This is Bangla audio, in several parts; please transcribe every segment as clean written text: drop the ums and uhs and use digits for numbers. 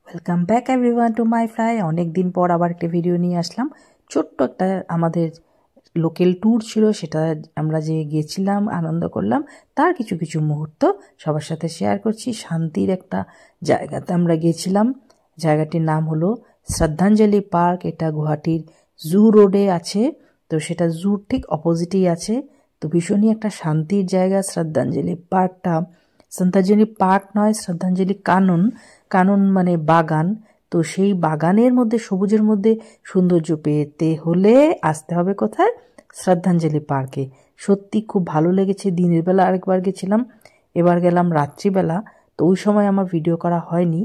Welcome back everyone to my fly. অনেক দিন পর আবার একটা ভিডিও নিয়ে আসলাম। ছোট্ট একটা আমাদের লোকাল ট্যুর ছিল, সেটা আমরা যে গিয়েছিলাম, আনন্দ করলাম, তার কিছু কিছু মুহূর্ত সবার সাথে শেয়ার করছি। শান্তির একটা জায়গাতে আমরা গিয়েছিলাম, জায়গাটির নাম হলো শ্রদ্ধাঞ্জলি পার্ক। এটা গুয়াহাটির জু রোডে আছে, তো সেটা জুর ঠিক অপোজিটেই আছে। তো ভীষণই একটা শান্তির জায়গা শ্রদ্ধাঞ্জলি পার্কটা। শ্রদ্ধাঞ্জলি পার্ক নয়, শ্রদ্ধাঞ্জলি কানন। কানন মানে বাগান। তো সেই বাগানের মধ্যে, সবুজের মধ্যে সৌন্দর্য পেতে হলে আসতে হবে কোথায়? শ্রদ্ধাঞ্জলি পার্কে। সত্যি খুব ভালো লেগেছে। দিনের বেলা আরেকবার গেছিলাম, এবার গেলাম রাত্রিবেলা। তো ওই সময় আমার ভিডিও করা হয়নি।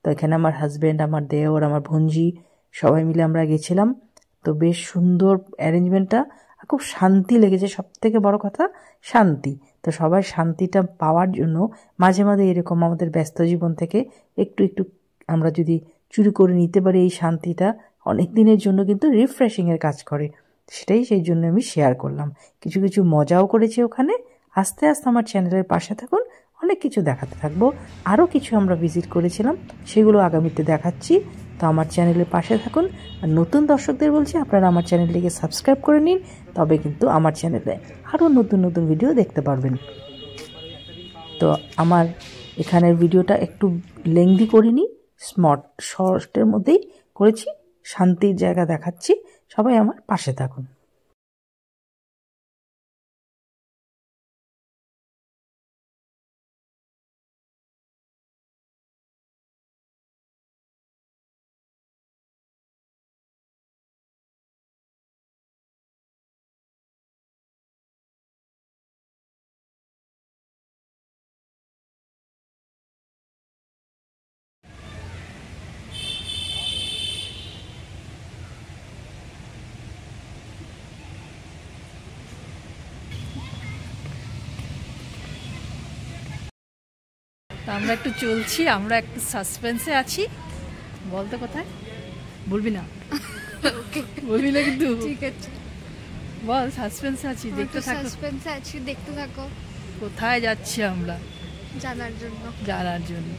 তো এখানে আমার হাজব্যান্ড, আমার দেওর, আমার ভঞ্জি সবাই মিলে আমরা গেছিলাম। তো বেশ সুন্দর অ্যারেঞ্জমেন্টটা, খুব শান্তি লেগেছে। সব থেকে বড় কথা শান্তি। তো সবাই শান্তিটা পাওয়ার জন্য মাঝে মাঝে এরকম আমাদের ব্যস্ত জীবন থেকে একটু একটু আমরা যদি চুরি করে নিতে পারি এই শান্তিটা, অনেক দিনের জন্য কিন্তু রিফ্রেশিংয়ের কাজ করে। সেটাই সেই জন্য আমি শেয়ার করলাম। কিছু কিছু মজাও করেছি ওখানে। আস্তে আস্তে আমার চ্যানেলের পাশে থাকুন, অনেক কিছু দেখাতে থাকবো। আরও কিছু আমরা ভিজিট করেছিলাম, সেগুলো আগামীতে দেখাচ্ছি। তো আমার চ্যানেলের পাশে থাকুন। আর নতুন দর্শকদের বলছি, আপনারা আমার চ্যানেলটিকে সাবস্ক্রাইব করে নিন, তবে কিন্তু আমার চ্যানেলে আরও নতুন নতুন ভিডিও দেখতে পারবেন। তো আমার এখানের ভিডিওটা একটু লেংদি করিনি, শর্টের মধ্যেই করেছি। শান্তির জায়গা দেখাচ্ছি, সবাই আমার পাশে থাকুন। আমরা একটু চলছি, আমরা একটু সাসপেন্সে আছি। বলতে কোথায় বলবি না? বলবি না কিন্তু। ঠিক আছে, বল। সাসপেন্সে আছি, দেখতে থাকো। সাসপেন্সে আছি, দেখতে থাকো। কোথায় যাচ্ছি আমরা? জানার জন্য।